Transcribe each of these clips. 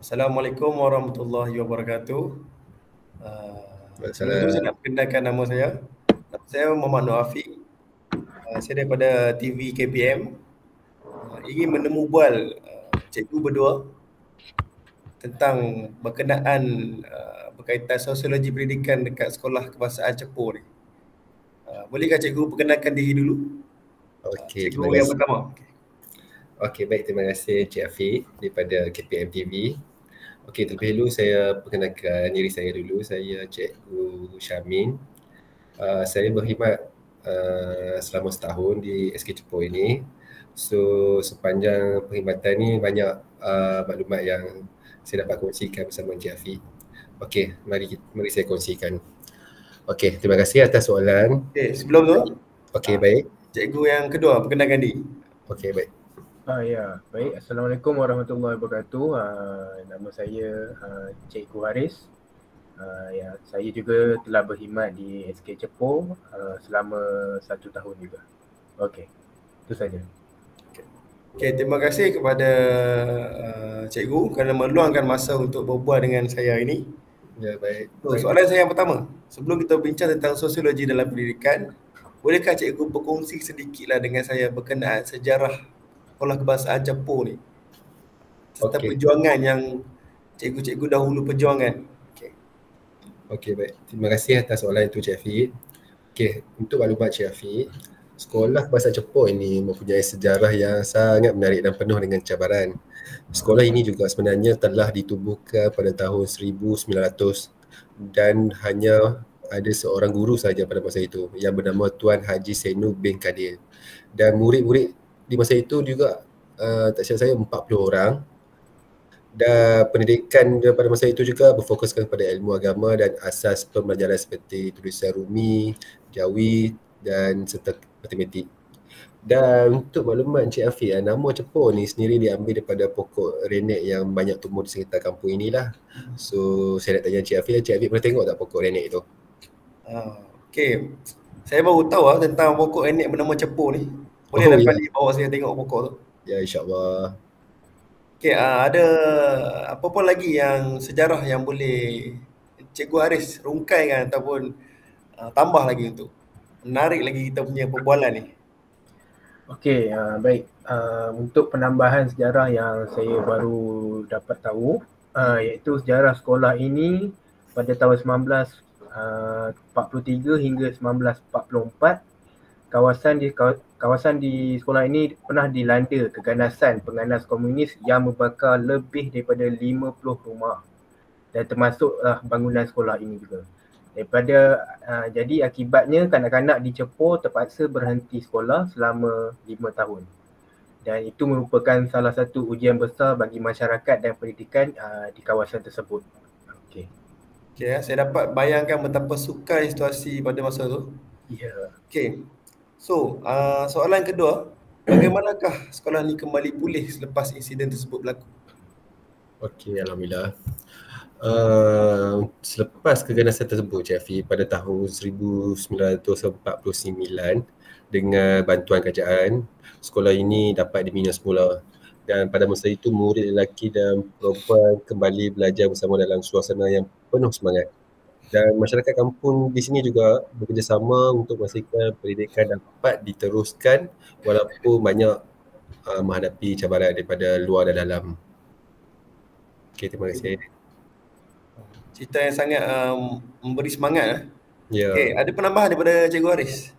Assalamualaikum warahmatullahi wabarakatuh. Sebelum tu saya Salah. nak perkenalkan nama saya. Nama saya Muhammad Nur Afiq. Saya daripada TV KPM. Ingin menemu bual cikgu berdua tentang berkenaan berkaitan sosiologi pendidikan dekat sekolah kebangsaan Cepu ni. Bolehkah cikgu perkenalkan diri dulu? Okey, Cikgu terima yang kasih. pertama. Okey, baik, terima kasih Cik Afiq daripada KPM TV. Okey, terlebih dahulu saya perkenalkan diri saya dulu. Saya Cikgu Syamin. Saya berkhidmat selama setahun di SK Cepu ini. So, sepanjang perkhidmatan ni banyak maklumat yang saya dapat kongsikan bersama Cik Afiq. Okey, mari saya kongsikan. Okey, terima kasih atas soalan. Okey, sebelum tu, Okey, baik. cikgu yang kedua perkenalkan diri. Okey, baik. Ya, baik. Assalamualaikum warahmatullahi wabarakatuh. Nama saya Cikgu Haris. Saya juga telah berkhidmat di SK Cepu selama 1 tahun juga. Okey, itu saja. Okey, terima kasih kepada cikgu kerana meluangkan masa untuk berbual dengan saya ini. Ya, baik. Soalan saya yang pertama, sebelum kita bincang tentang sosiologi dalam pendidikan, bolehkah cikgu berkongsi sedikitlah dengan saya berkenaan sejarah sekolah kebangsaan Cepu ni? Serta perjuangan yang cikgu-cikgu dahulu perjuangan. Okey, baik. Terima kasih atas soalan itu Cik Afiq. Okey, untuk maklumat Cik Afiq, sekolah kebangsaan Cepu ini mempunyai sejarah yang sangat menarik dan penuh dengan cabaran. Sekolah ini juga sebenarnya telah ditubuhkan pada tahun 1900 dan hanya ada seorang guru saja pada masa itu yang bernama Tuan Haji Senu bin Kadir. Dan murid-murid di masa itu juga tak silap saya 40 orang. Dan pendidikan pada masa itu juga berfokuskan kepada ilmu agama dan asas pembelajaran seperti tulisan Rumi, Jawi dan serta matematik. Dan untuk makluman Encik Afiq, nama Cepu ni sendiri diambil daripada pokok renek yang banyak tumbuh di sekitar kampung inilah. So saya nak tanya Encik Afiq, Encik Afiq pernah tengok tak pokok renek itu? Okey, saya baru tahu tentang pokok renek bernama Cepu ni. Boleh dapat bawa saya tengok pokok tu? Ya, insyaAllah. Okey, ada apa-apa lagi yang sejarah yang boleh Cikgu Haris rungkaikan ataupun tambah lagi untuk menarik lagi kita punya perbualan ni? Okey, baik. Untuk penambahan sejarah yang saya baru dapat tahu, iaitu sejarah sekolah ini pada tahun 1943 hingga 1944, kawasan di sekolah ini pernah dilanda keganasan penganas komunis yang membakar lebih daripada 50 rumah dan termasuklah bangunan sekolah ini juga. Jadi akibatnya kanak-kanak di Cepu terpaksa berhenti sekolah selama 5 tahun. Dan itu merupakan salah satu ujian besar bagi masyarakat dan pendidikan di kawasan tersebut. Okey, saya dapat bayangkan betapa sukar situasi pada masa tu. Ya. Okey. So, soalan kedua, bagaimanakah sekolah ni kembali pulih selepas insiden tersebut berlaku? Okey, alhamdulillah. Selepas keganasan tersebut Cik Afiq, pada tahun 1949 dengan bantuan kerajaan, sekolah ini dapat dibina semula. Dan pada masa itu murid lelaki dan perempuan kembali belajar bersama dalam suasana yang penuh semangat. Dan masyarakat kampung di sini juga bekerjasama untuk memastikan pendidikan dapat diteruskan walaupun banyak menghadapi cabaran daripada luar dan dalam. Okey, terima kasih. Cerita yang sangat memberi semangat. Ya. Okey, ada penambahan daripada Cikgu Haris?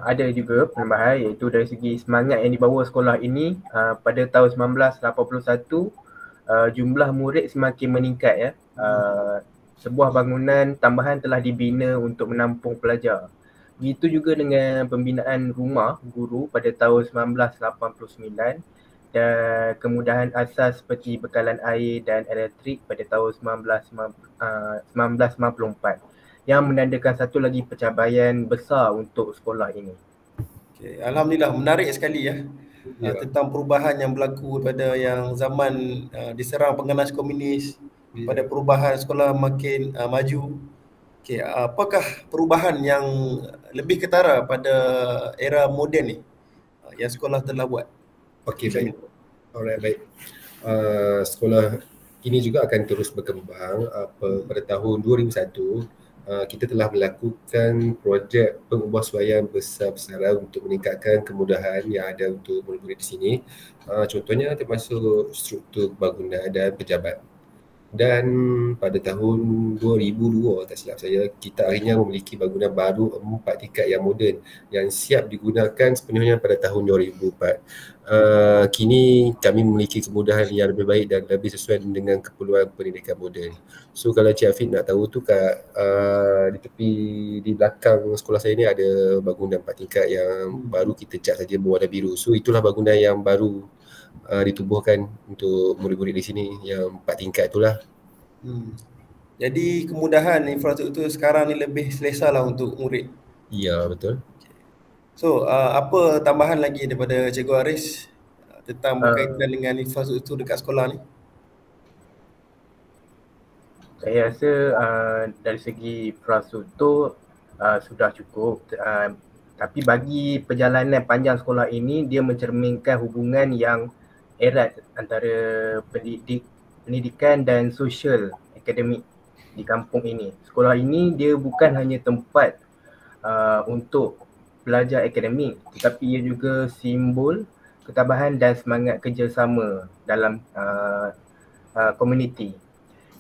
Ada juga penambahan, iaitu dari segi semangat yang dibawa sekolah ini. Pada tahun 1981, jumlah murid semakin meningkat. Sebuah bangunan tambahan telah dibina untuk menampung pelajar. Begitu juga dengan pembinaan rumah guru pada tahun 1989 dan kemudahan asas seperti bekalan air dan elektrik pada tahun 1994 yang menandakan satu lagi pencapaian besar untuk sekolah ini. Okay. Alhamdulillah, menarik sekali tentang perubahan yang berlaku pada yang zaman diserang penganas komunis, pada perubahan sekolah makin maju. Okay. Apakah perubahan yang lebih ketara pada era moden ni yang sekolah telah buat? Okey, baik. Alright, baik. Sekolah ini juga akan terus berkembang. Pada tahun 2001 kita telah melakukan projek pengubahsuaian besar-besaran untuk meningkatkan kemudahan yang ada untuk murid-murid di sini. Contohnya termasuk struktur bangunan dan pejabat. Dan pada tahun 2002, tak silap saya, kita akhirnya memiliki bangunan baru 4 tingkat yang moden yang siap digunakan sepenuhnya pada tahun 2004. Kini kami memiliki kemudahan yang lebih baik dan lebih sesuai dengan keperluan pendidikan moden. So kalau Cik Afiq nak tahu tu di belakang sekolah saya ni ada bangunan 4 tingkat yang baru kita cat saja berwarna biru. So itulah bangunan yang baru ditubuhkan untuk murid-murid di sini yang 4 tingkat itulah. Jadi kemudahan infrastruktur sekarang ni lebih selesa lah untuk murid. Ya, betul. So apa tambahan lagi daripada Cikgu Haris tentang berkaitan dengan infrastruktur dekat sekolah ni? Saya rasa dari segi infrastruktur sudah cukup. Tapi bagi perjalanan panjang sekolah ini, dia mencerminkan hubungan yang erat antara pendidikan dan sosial akademik di kampung ini. Sekolah ini dia bukan hanya tempat untuk belajar akademik, tetapi ia juga simbol ketabahan dan semangat kerjasama dalam komuniti.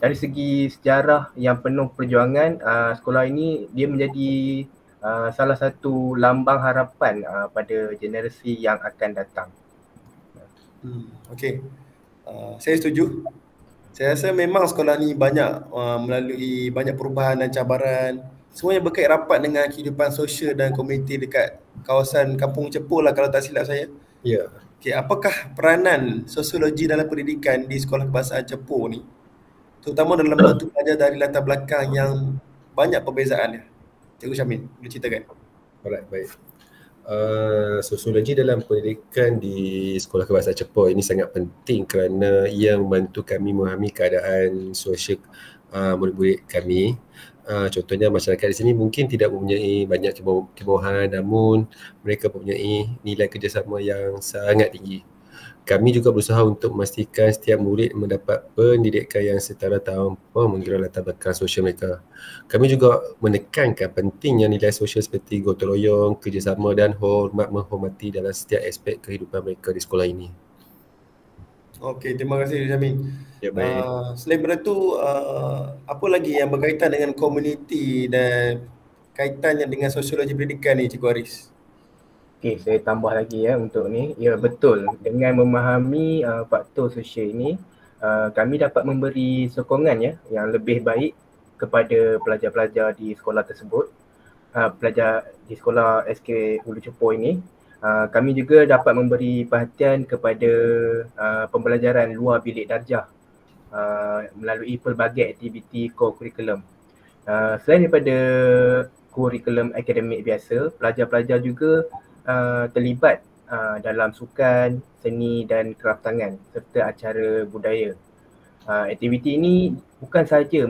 Dari segi sejarah yang penuh perjuangan, sekolah ini dia menjadi salah satu lambang harapan pada generasi yang akan datang. Okey, saya setuju. Saya rasa memang sekolah ni banyak melalui banyak perubahan dan cabaran. Semuanya berkait rapat dengan kehidupan sosial dan komuniti dekat kawasan Kampung Cepu lah kalau tak silap saya. Ya. Okey, apakah peranan sosiologi dalam pendidikan di Sekolah Kebangsaan Cepu ni? Terutama dalam membantu pelajar dari latar belakang yang banyak perbezaannya. Cikgu Syamil, boleh ceritakan? Alright, baik. Sosiologi dalam pendidikan di Sekolah Kebangsaan Cepu ini sangat penting kerana ia membantu kami memahami keadaan sosial murid-murid kami. Contohnya masyarakat di sini mungkin tidak mempunyai banyak kebolehan, namun mereka mempunyai nilai kerjasama yang sangat tinggi. Kami juga berusaha untuk memastikan setiap murid mendapat pendidikan yang setara tanpa mengira latar belakang sosial mereka. Kami juga menekankan pentingnya nilai sosial seperti gotong royong, kerjasama dan hormat menghormati dalam setiap aspek kehidupan mereka di sekolah ini. Okey, terima kasih Syamil. Ya, baik. Selain daripada tu, apa lagi yang berkaitan dengan komuniti dan kaitannya dengan sosiologi pendidikan ni, Cikgu Haris? Okey, saya tambah lagi untuk ni. Ya, betul. Dengan memahami faktor sosial ini, kami dapat memberi sokongan yang lebih baik kepada pelajar-pelajar di sekolah tersebut. Pelajar di sekolah SK Hulu Cepu ini. Kami juga dapat memberi perhatian kepada pembelajaran luar bilik darjah melalui pelbagai aktiviti co-curriculum. Selain daripada kurikulum akademik biasa, pelajar-pelajar juga terlibat dalam sukan, seni dan kraftangan serta acara budaya. Aktiviti ini bukan sahaja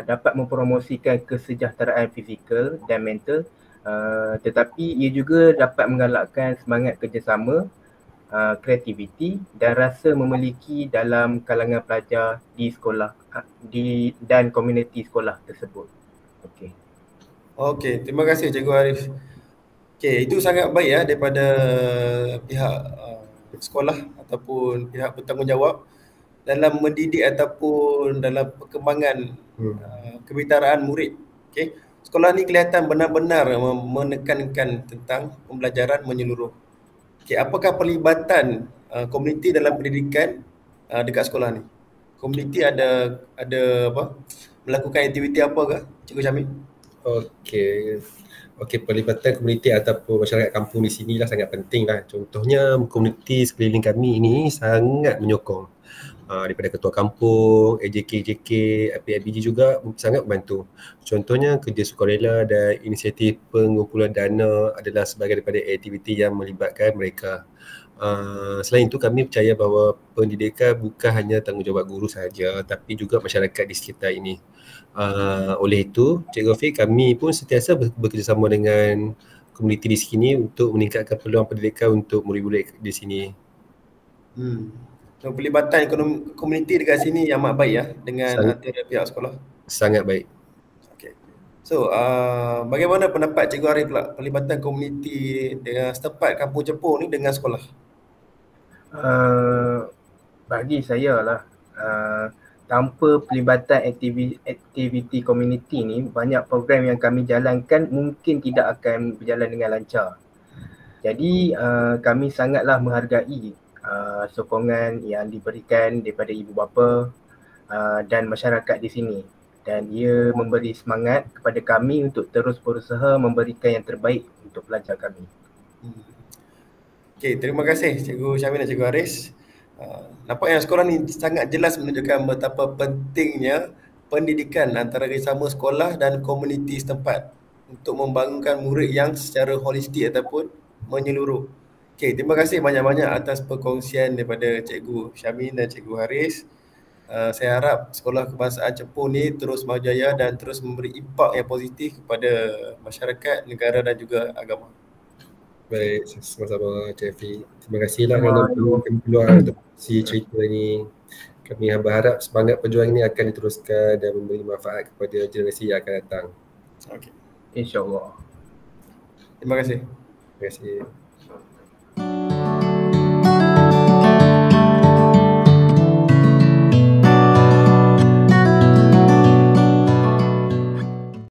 dapat mempromosikan kesejahteraan fizikal dan mental, tetapi ia juga dapat menggalakkan semangat kerjasama, kreativiti dan rasa memiliki dalam kalangan pelajar di sekolah dan komuniti sekolah tersebut. Okey, terima kasih Cikgu Haris. Okey, itu sangat baik daripada pihak sekolah ataupun pihak bertanggungjawab dalam mendidik ataupun dalam perkembangan kebitaraan murid. Okey, sekolah ni kelihatan benar-benar menekankan tentang pembelajaran menyeluruh. Okey, apakah pelibatan komuniti dalam pendidikan dekat sekolah ni? Komuniti ada melakukan aktiviti apa ke, Cikgu Syamil? Okey, pelibatan komuniti ataupun masyarakat kampung di sinilah sangat penting lah. Contohnya komuniti sekeliling kami ini sangat menyokong. Daripada ketua kampung, AJK, APIBG juga sangat membantu. Contohnya kerja sukarela dan inisiatif pengumpulan dana adalah sebahagian daripada aktiviti yang melibatkan mereka. Selain itu kami percaya bahawa pendidikan bukan hanya tanggungjawab guru sahaja tapi juga masyarakat di sekitar ini. Oleh itu, Cikgu Afiq, kami pun sentiasa bekerjasama dengan komuniti di sini untuk meningkatkan peluang pendidikan untuk murid-murid di sini. So, pelibatan komuniti dekat sini yang amat baik ya dengan antara pihak sekolah. Sangat baik. Okay. So, bagaimana pendapat Cikgu Arif pula pelibatan komuniti dengan setempat kampung Jepun ni dengan sekolah? Bagi saya lah, tanpa pelibatan aktiviti komuniti ni, banyak program yang kami jalankan mungkin tidak akan berjalan dengan lancar. Jadi kami sangatlah menghargai sokongan yang diberikan daripada ibu bapa dan masyarakat di sini, dan ia memberi semangat kepada kami untuk terus berusaha memberikan yang terbaik untuk pelajar kami. Okey, terima kasih Cikgu Syamin dan Cikgu Haris. Nampak yang sekolah ni sangat jelas menunjukkan betapa pentingnya pendidikan antara sama sekolah dan komuniti setempat untuk membangunkan murid yang secara holistik ataupun menyeluruh. Okey, terima kasih banyak-banyak atas perkongsian daripada Cikgu Syamin dan Cikgu Haris. Saya harap Sekolah Kebangsaan Jepun ni terus maju jaya dan terus memberi impak yang positif kepada masyarakat, negara dan juga agama. Baik, sama-sama Cik Afiq. Terima kasihlah kerana berikan peluang untuk si cerita ni. Kami berharap semangat perjuangan ini akan diteruskan dan memberi manfaat kepada generasi yang akan datang. Okey. InsyaAllah. Terima kasih. Terima kasih.